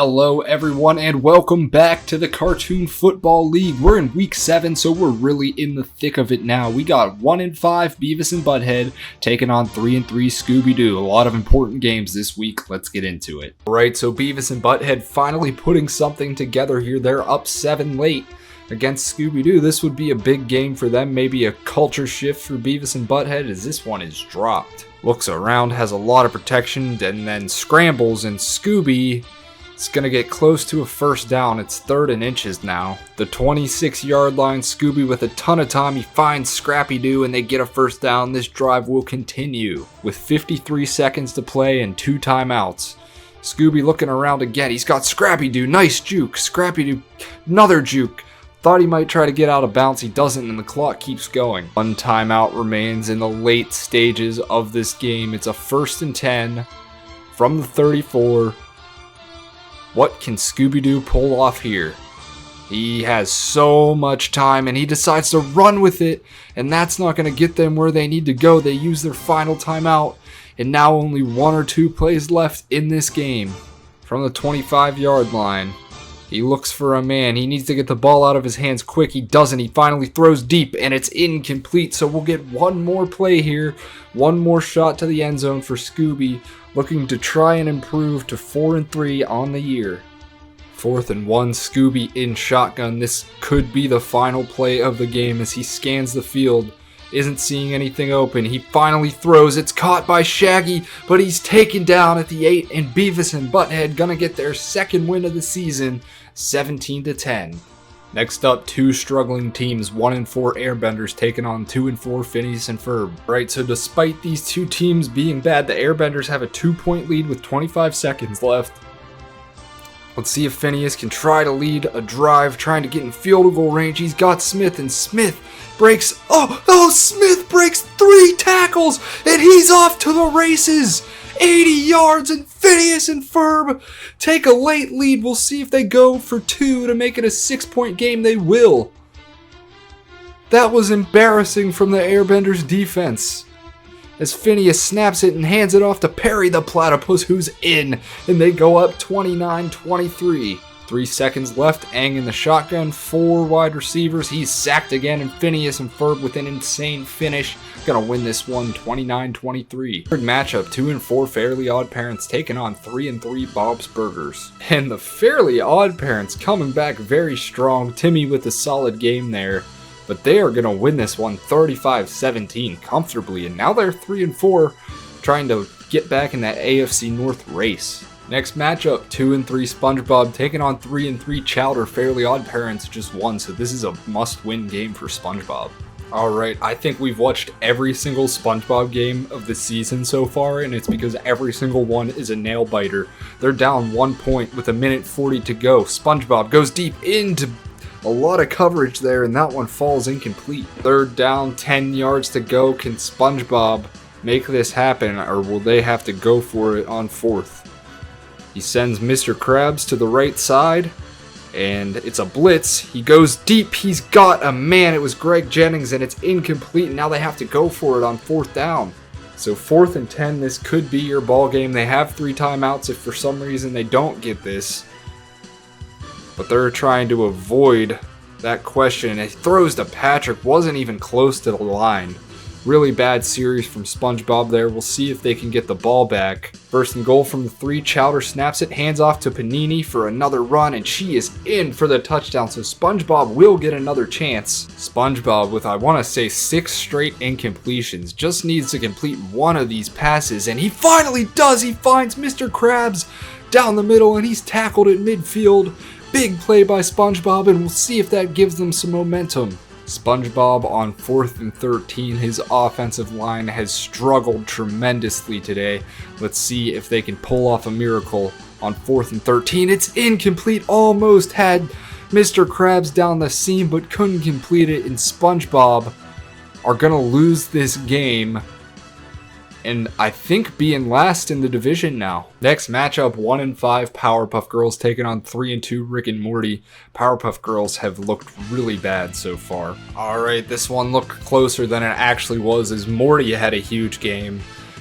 Hello everyone and welcome back to the Cartoon Football League. We're in week 7, so we're really in the thick of it now. We got 1-5 Beavis and Butthead taking on 3-3 Scooby-Doo. A lot of important games this week. Let's get into it. Alright, so Beavis and Butthead finally putting something together here. They're up 7 late against Scooby-Doo. This would be a big game for them. Maybe a culture shift for Beavis and Butthead as this one is dropped. Looks around, has a lot of protection, and then scrambles, and Scooby... It's going to get close to a first down. It's 3rd and inches now. The 26-yard line, Scooby with a ton of time. He finds Scrappy-Doo and they get a first down. This drive will continue with 53 seconds to play and 2 timeouts. Scooby looking around again. He's got Scrappy-Doo. Nice juke. Scrappy-Doo. Another juke. Thought he might try to get out of bounds. He doesn't, and the clock keeps going. 1 timeout remains in the late stages of this game. It's a 1st and 10 from the 34. What can Scooby-Doo pull off here? He has so much time and he decides to run with it, and that's not going to get them where they need to go. They use their final timeout, and now only 1 or 2 plays left in this game. From the 25-yard line, he looks for a man. He needs to get the ball out of his hands quick. He doesn't. He finally throws deep, and it's incomplete. So we'll get one more play here. One more shot to the end zone for Scooby, looking to try and improve to 4-3 on the year. 4th and 1, Scooby in shotgun. This could be the final play of the game as he scans the field. Isn't seeing anything open. He finally throws. It's caught by Shaggy, but he's taken down at the 8, and Beavis and Butthead gonna get their 2nd win of the season, 17-10. Next up, 2 struggling teams, 1-4 Airbenders taking on 2-4 Phineas and Ferb. Right, so despite these 2 teams being bad, the Airbenders have a 2-point lead with 25 seconds left. Let's see if Phineas can try to lead a drive, trying to get in field goal range. He's got Smith, and Smith breaks... Smith breaks 3 tackles, and he's off to the races! 80 yards, and Phineas and Ferb take a late lead. We'll see if they go for 2 to make it a 6-point game. They will. That was embarrassing from the Airbenders defense, as Phineas snaps it and hands it off to Perry the Platypus, who's in, and they go up 29-23. 3 seconds left, Aang in the shotgun, 4 wide receivers, he's sacked again, and Phineas and Ferb with an insane finish, gonna win this one 29-23. Third matchup, 2-4 Fairly Odd Parents taking on 3-3 Bob's Burgers. And the Fairly Odd Parents coming back very strong, Timmy with a solid game there. But they are going to win this one 35-17 comfortably, and now they're 3-4, trying to get back in that AFC North race. Next matchup, 2-3 SpongeBob taking on 3-3 Chowder. Fairly Odd Parents just won, so this is a must-win game for SpongeBob. Alright, I think we've watched every single SpongeBob game of the season so far, and it's because every single one is a nail-biter. They're down 1 point with 1:40 to go. SpongeBob goes deep into... a lot of coverage there, and that one falls incomplete. 3rd down, 10 yards to go. Can SpongeBob make this happen, or will they have to go for it on 4th? He sends Mr. Krabs to the right side, and it's a blitz. He goes deep. He's got a man. It was Greg Jennings, and it's incomplete, and now they have to go for it on 4th down. So 4th and 10, this could be your ball game. They have 3 timeouts if for some reason they don't get this. But they're trying to avoid that question. He throws to Patrick, wasn't even close to the line. Really bad series from SpongeBob there. We'll see if they can get the ball back. 1st and goal from the 3. Chowder snaps it, hands off to Panini for another run, and she is in for the touchdown. So SpongeBob will get another chance. SpongeBob with, I want to say, 6 straight incompletions. Just needs to complete one of these passes, and he finally does. He finds Mr. Krabs down the middle, and he's tackled at midfield. Big play by SpongeBob, and we'll see if that gives them some momentum. SpongeBob on 4th and 13. His offensive line has struggled tremendously today. Let's see if they can pull off a miracle on 4th and 13. It's incomplete. Almost had Mr. Krabs down the seam, but couldn't complete it, and SpongeBob are going to lose this game, and I think being last in the division now. Next matchup, 1-5 Powerpuff Girls taking on 3-2 Rick and Morty. Powerpuff Girls have looked really bad so far. Alright, this one looked closer than it actually was, as Morty had a huge game.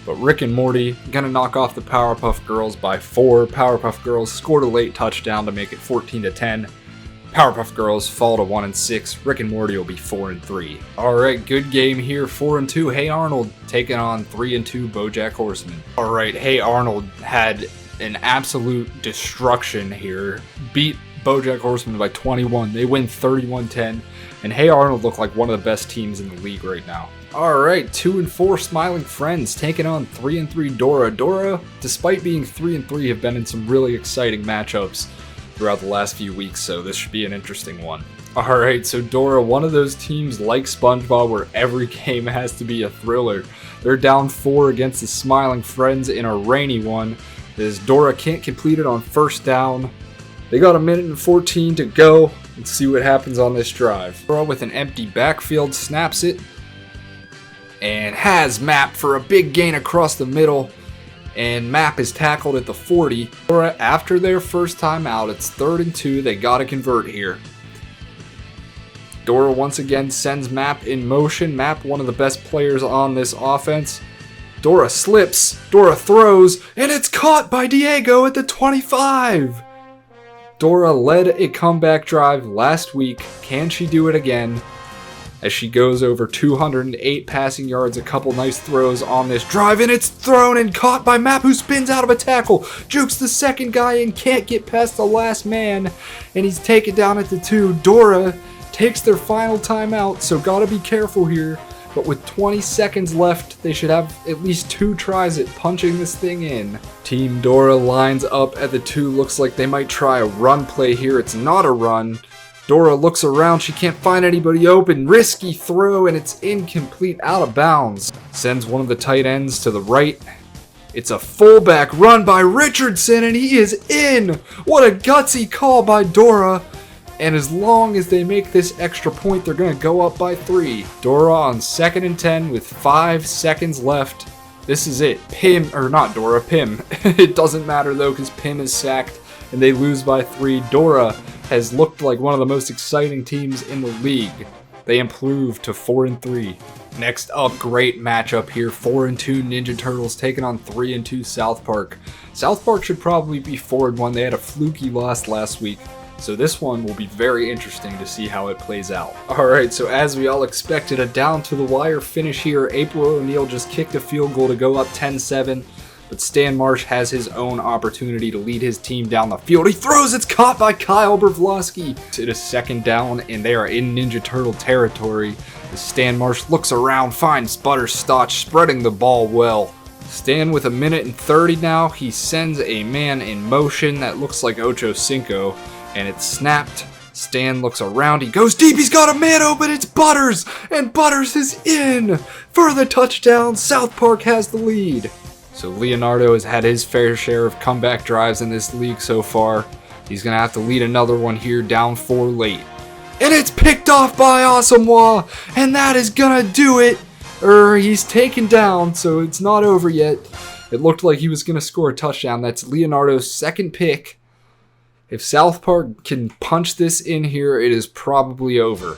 But Rick and Morty gonna knock off the Powerpuff Girls by 4. Powerpuff Girls scored a late touchdown to make it 14-10. Powerpuff Girls fall to 1-6. Rick and Morty will be 4-3. Alright, good game here. 4-2. Hey Arnold taking on 3-2 BoJack Horseman. Alright, Hey Arnold had an absolute destruction here. Beat BoJack Horseman by 21. They win 31-10. And Hey Arnold look like one of the best teams in the league right now. Alright, 2-4 Smiling Friends taking on 3-3 Dora. Dora, despite being 3-3, have been in some really exciting matchups throughout the last few weeks, so this should be an interesting one. Alright, so Dora, one of those teams like SpongeBob where every game has to be a thriller. They're down 4 against the Smiling Friends in a rainy one, as Dora can't complete it on first down. They got 1:14 to go. Let's see what happens on this drive. Dora with an empty backfield snaps it, and has Map for a big gain across the middle. And Map is tackled at the 40. Dora, after their first time out, it's 3rd and 2. They gotta convert here. Dora once again sends Map in motion. Map, one of the best players on this offense. Dora slips. Dora throws. And it's caught by Diego at the 25. Dora led a comeback drive last week. Can she do it again? As she goes over 208 passing yards, a couple nice throws on this drive, and it's thrown and caught by Map, who spins out of a tackle, jukes the second guy and can't get past the last man, and he's taken down at the 2. Dora takes their final timeout, so gotta be careful here, but with 20 seconds left, they should have at least 2 tries at punching this thing in. Team Dora lines up at the 2, looks like they might try a run play here. It's not a run. Dora looks around, she can't find anybody open, risky throw, and it's incomplete, out of bounds. Sends one of the tight ends to the right. It's a fullback run by Richardson, and he is in! What a gutsy call by Dora. And as long as they make this extra point, they're gonna go up by 3. Dora on 2nd and 10 with 5 seconds left. This is it. Pim. It doesn't matter though, because Pim is sacked, and they lose by 3. Dora has looked like one of the most exciting teams in the league. They improved to 4-3. Next up, great matchup here. 4-2 Ninja Turtles taking on 3-2 South Park. South Park should probably be 4-1. They had a fluky loss last week, so this one will be very interesting to see how it plays out. Alright, so as we all expected, a down to the wire finish here. April O'Neil just kicked a field goal to go up 10-7. But Stan Marsh has his own opportunity to lead his team down the field. He throws, it's caught by Kyle Brevlowski. It is 2nd down, and they are in Ninja Turtle territory. As Stan Marsh looks around, finds Butterscotch, spreading the ball well. Stan with 1:30 now. He sends a man in motion that looks like Ocho Cinco, and it's snapped. Stan looks around, he goes deep, he's got a man open, it's Butters! And Butters is in! For the touchdown, South Park has the lead. So Leonardo has had his fair share of comeback drives in this league so far. He's going to have to lead another one here, down 4 late. And it's picked off by Asamoah, and that is going to do it. He's taken down, so it's not over yet. It looked like he was going to score a touchdown. That's Leonardo's 2nd pick. If South Park can punch this in here, it is probably over.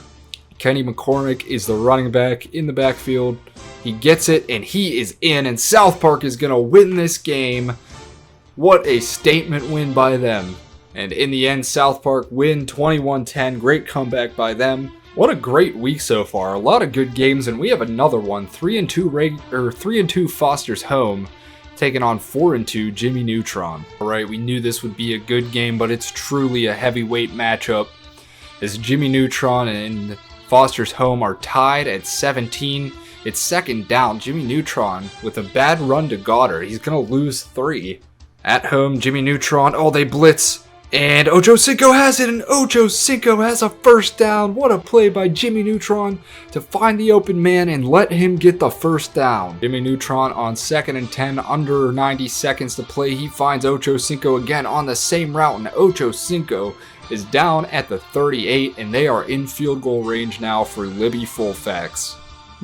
Kenny McCormick is the running back in the backfield. He gets it, and he is in, and South Park is going to win this game. What a statement win by them. And in the end, South Park win 21-10. Great comeback by them. What a great week so far. A lot of good games, and we have another one. 3-2 Foster's Home, taking on 4-2 Jimmy Neutron. Alright, we knew this would be a good game, but it's truly a heavyweight matchup, as Jimmy Neutron and Foster's Home are tied at 17. It's 2nd down. Jimmy Neutron with a bad run to Goddard. He's going to lose 3. At home, Jimmy Neutron. Oh, they blitz. And Ocho Cinco has it, and Ocho Cinco has a 1st down. What a play by Jimmy Neutron to find the open man and let him get the 1st down. Jimmy Neutron on 2nd and 10, under 90 seconds to play. He finds Ocho Cinco again on the same route, and Ocho Cinco is down at the 38, and they are in field goal range now for Libby fullbacks.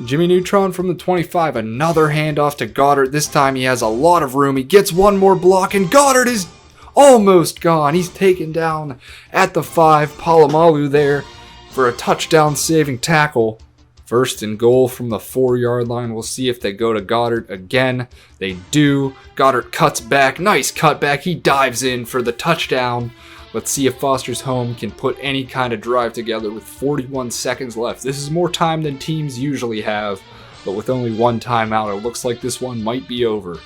Jimmy Neutron from the 25, another handoff to Goddard. This time he has a lot of room. He gets one more block, and Goddard is almost gone. He's taken down at the 5. Palomalu there for a touchdown saving tackle. First and goal from the 4-yard line. We'll see if they go to Goddard again. They do. Goddard cuts back. Nice cutback. He dives in for the touchdown. Let's see if Foster's Home can put any kind of drive together with 41 seconds left. This is more time than teams usually have, but with only one timeout, it looks like this one might be over.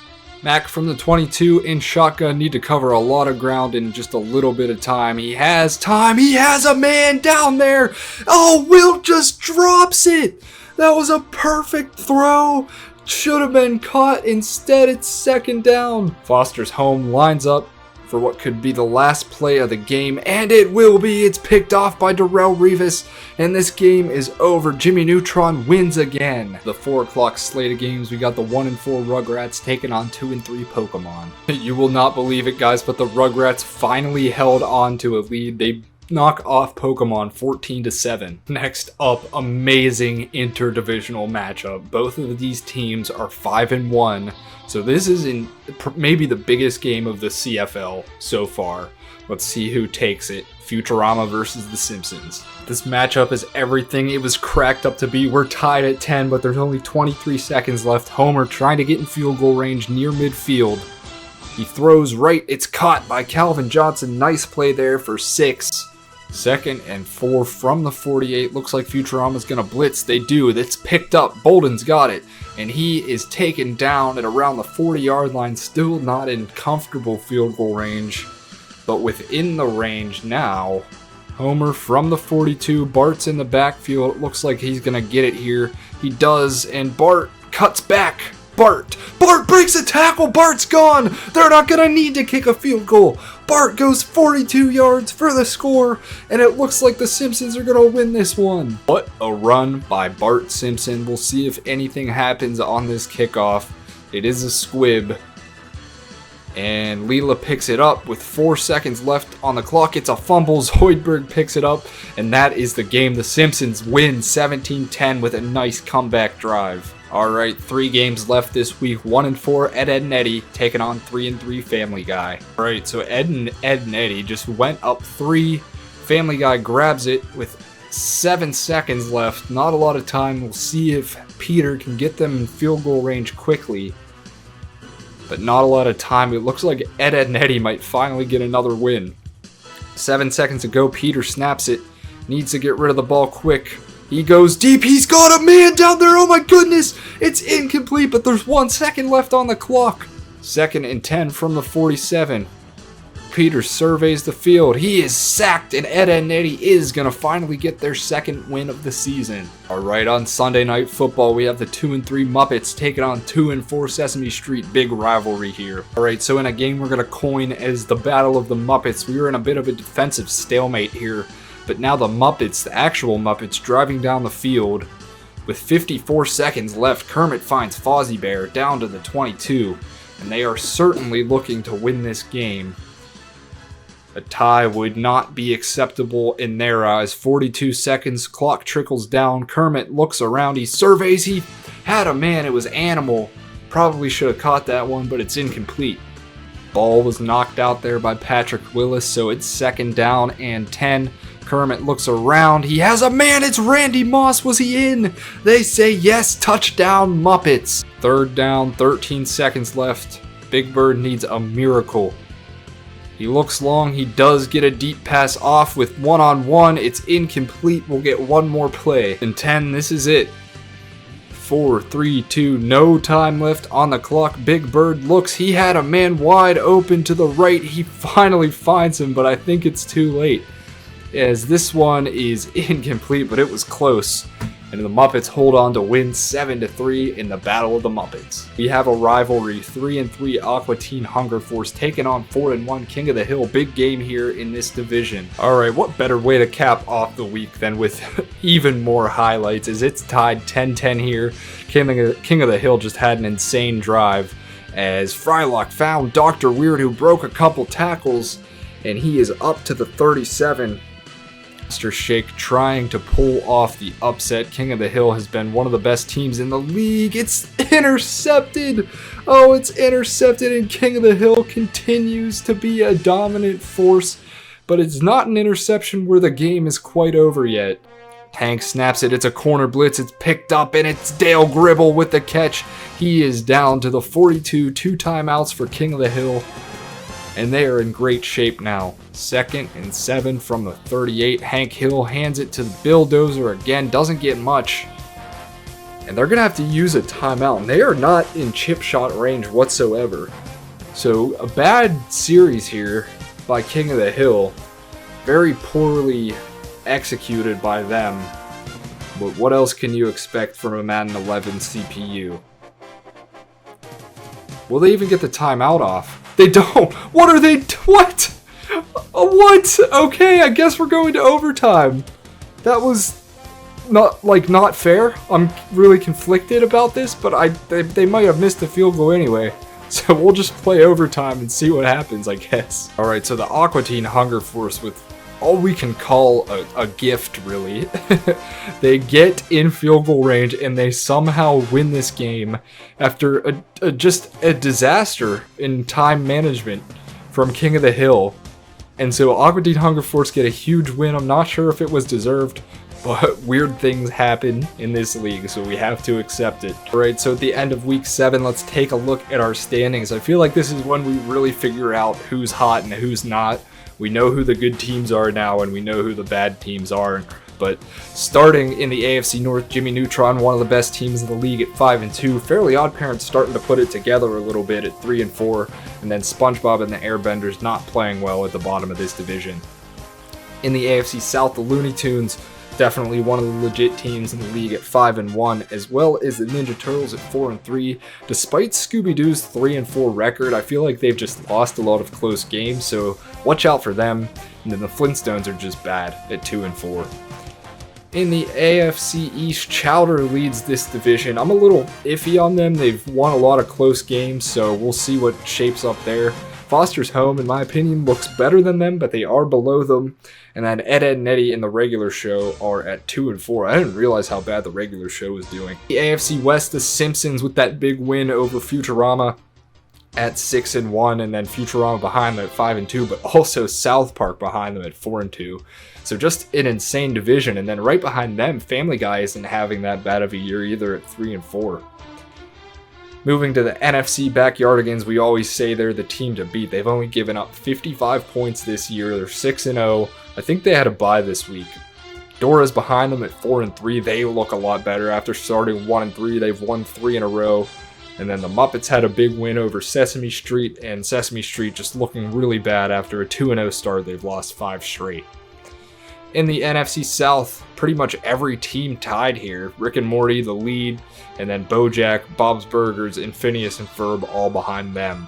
Mack from the 22 in shotgun, need to cover a lot of ground in just a little bit of time. He has time. He has a man down there. Oh, Wilt just drops it. That was a perfect throw. Should have been caught. Instead, it's second down. Foster's Home lines up for what could be the last play of the game, and it will be. It's picked off by Darrelle Revis, and this game is over. Jimmy Neutron wins again. The 4 o'clock slate of games, we got the 1 and 4 Rugrats taking on 2 and 3 Pokemon. You will not believe it, guys, but the Rugrats finally held on to a lead. They knock off Pokemon 14-7. Next up, amazing interdivisional matchup. Both of these teams are 5-1. So this is maybe the biggest game of the CFL so far. Let's see who takes it. Futurama versus The Simpsons. This matchup is everything it was cracked up to be. We're tied at 10, but there's only 23 seconds left. Homer trying to get in field goal range near midfield. He throws right. It's caught by Calvin Johnson. Nice play there for 6. 2nd and 4 from the 48. Looks like Futurama's going to blitz. They do. That's picked up. Bolden's got it. And he is taken down at around the 40-yard line. Still not in comfortable field goal range, but within the range now. Homer from the 42. Bart's in the backfield. It looks like he's going to get it here. He does, and Bart cuts back. Bart breaks a tackle. Bart's gone. They're not going to need to kick a field goal. Bart goes 42 yards for the score, and it looks like the Simpsons are going to win this one. What a run by Bart Simpson. We'll see if anything happens on this kickoff. It is a squib. And Leela picks it up with 4 seconds left on the clock. It's a fumble. Zoidberg picks it up, and that is the game. The Simpsons win 17-10 with a nice comeback drive. Alright, 3 games left this week. 1 and 4, Ed and Eddie taking on 3 and 3 Family Guy. Alright, so Ed and Eddie just went up 3. Family Guy grabs it with 7 seconds left. Not a lot of time. We'll see if Peter can get them in field goal range quickly. But not a lot of time. It looks like Ed and Eddie might finally get another win. 7 seconds to go. Peter snaps it. Needs to get rid of the ball quick. He goes deep. He's got a man down there. Oh my goodness. It's incomplete, but there's 1 second left on the clock. 2nd and 10 from the 47. Peter surveys the field. He is sacked, and Ed and Eddie is going to finally get their 2nd win of the season. Alright, on Sunday Night Football, we have the 2 and 3 Muppets taking on 2 and 4 Sesame Street. Big rivalry here. Alright, so in a game we're going to coin as the Battle of the Muppets. We were in a bit of a defensive stalemate here. But now the Muppets, the actual Muppets, driving down the field. With 54 seconds left, Kermit finds Fozzie Bear down to the 22. And they are certainly looking to win this game. A tie would not be acceptable in their eyes. 42 seconds, clock trickles down. Kermit looks around, he surveys, he had a man, it was Animal. Probably should have caught that one, but it's incomplete. Ball was knocked out there by Patrick Willis, so it's 2nd down and 10. Kermit looks around. He has a man. It's Randy Moss. Was he in? They say yes. Touchdown, Muppets. 3rd down, 13 seconds left. Big Bird needs a miracle. He looks long. He does get a deep pass off with 1-on-1. It's incomplete. We'll get one more play. In 10, this is it. 4, 3, 2, no time left on the clock. Big Bird looks. He had a man wide open to the right. He finally finds him, but I think it's too late, as this one is incomplete, but it was close. And the Muppets hold on to win 7-3 in the Battle of the Muppets. We have a rivalry, 3 and 3 Aqua Teen Hunger Force taking on 4 and 1 King of the Hill. Big game here in this division. Alright, what better way to cap off the week than with even more highlights, as it's tied 10-10 here. King of the Hill just had an insane drive, as Frylock found Dr. Weird, who broke a couple tackles, and he is up to the 37. Mr. Shake trying to pull off the upset. King of the Hill has been one of the best teams in the league. It's intercepted. Oh, it's intercepted, and King of the Hill continues to be a dominant force, but it's not an interception where the game is quite over yet. Hank snaps it, it's a corner blitz, it's picked up, and it's Dale Gribble with the catch. He is down to the 42, 2 timeouts for King of the Hill, and they are in great shape now. 2nd and 7 from the 38. Hank Hill hands it to the Bulldozer again, doesn't get much, and they're going to have to use a timeout, and they are not in chip shot range whatsoever. So a bad series here by King of the Hill, very poorly executed by them, but what else can you expect from a Madden 11 CPU? Will they even get the timeout off? They don't! What are they? What? What? Okay, I guess we're going to overtime. That was not fair. I'm really conflicted about this, but they might have missed the field goal anyway. So we'll just play overtime and see what happens, I guess. Alright, so the Aqua Teen Hunger Force with all we can call a gift, really. They get in field goal range and they somehow win this game after just a disaster in time management from King of the Hill. And so Aqua Teen Hunger Force get a huge win. I'm not sure if it was deserved, but weird things happen in this league, so we have to accept it. Alright, so at the end of week 7, let's take a look at our standings. I feel like this is when we really figure out who's hot and who's not. We know who the good teams are now, and we know who the bad teams are. But starting in the AFC North, Jimmy Neutron, one of the best teams in the league at 5-2. Fairly Odd Parents starting to put it together a little bit at 3-4. And then SpongeBob and the Airbenders not playing well at the bottom of this division. In the AFC South, the Looney Tunes, definitely one of the legit teams in the league at 5-1, as well as the Ninja Turtles at 4-3. Despite Scooby-Doo's 3-4 record, I feel like they've just lost a lot of close games, so watch out for them. And then the Flintstones are just bad at 2-4. In the AFC East, Chowder leads this division. I'm a little iffy on them. They've won a lot of close games, so we'll see what shapes up there. Foster's Home, in my opinion, looks better than them, but they are below them. And then Ed, Edd, and Eddy in the regular show are at 2-4. I didn't realize how bad the regular show was doing. The AFC West, the Simpsons with that big win over Futurama at 6-1, and then Futurama behind them at 5-2, but also South Park behind them at 4-2. So just an insane division. And then right behind them, Family Guy isn't having that bad of a year either at 3-4. Moving to the NFC Backyardigans, we always say they're the team to beat. They've only given up 55 points this year. They're 6-0. I think they had a bye this week. Dora's behind them at 4-3. They look a lot better after starting 1-3. They've won 3 in a row. And then the Muppets had a big win over Sesame Street, and Sesame Street just looking really bad after a 2-0 start. They've lost 5 straight. In the NFC South, pretty much every team tied here. Rick and Morty, the lead, and then BoJack, Bob's Burgers, and Phineas and Ferb all behind them.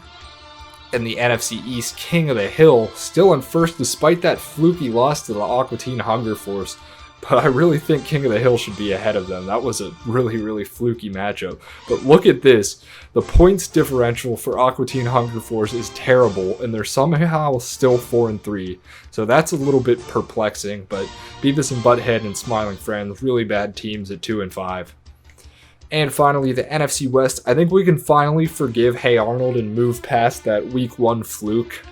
In the NFC East, King of the Hill still in first despite that fluky loss to the Aqua Teen Hunger Force. But I really think King of the Hill should be ahead of them. That was a really fluky matchup. But look at this. The points differential for Aqua Teen Hunger Force is terrible, and they're somehow still 4-3. So that's a little bit perplexing, but Beavis and Butthead and Smiling Friends, really bad teams at 2-5. And finally, the NFC West. I think we can finally forgive Hey Arnold and move past that Week 1 fluke.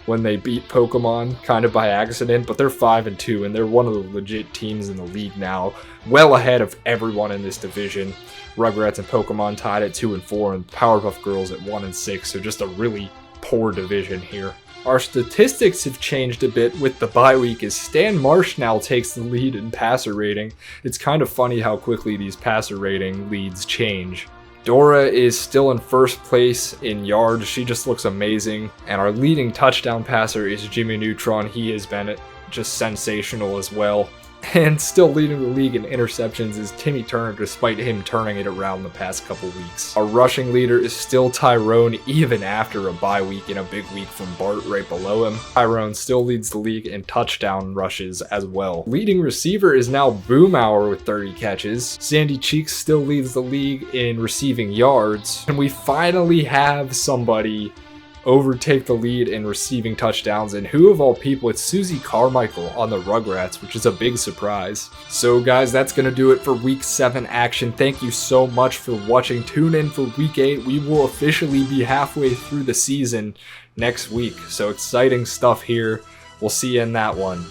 When they beat Pokemon kind of by accident, but they're 5-2 and they're one of the legit teams in the league now, well ahead of everyone in this division. Rugrats and Pokemon tied at 2-4 and Powerpuff Girls at 1-6, so just a really poor division here. Our statistics have changed a bit with the bye week as Stan Marsh now takes the lead in passer rating. It's kind of funny how quickly these passer rating leads change. Dora is still in first place in yards. She just looks amazing. And our leading touchdown passer is Jimmy Neutron. He has been just sensational as well. And still leading the league in interceptions is Timmy Turner, despite him turning it around the past couple weeks. Our rushing leader is still Tyrone, even after a bye week and a big week from Bart right below him. Tyrone still leads the league in touchdown rushes as well. Leading receiver is now Boomhauer with 30 catches. Sandy Cheeks still leads the league in receiving yards. And we finally have somebody overtake the lead in receiving touchdowns, and who of all people, it's Susie Carmichael on the Rugrats, which is a big surprise. So guys, that's going to do it for week 7 action. Thank you so much for watching. Tune in for week 8. We will officially be halfway through the season next week, so exciting stuff here. We'll see you in that one.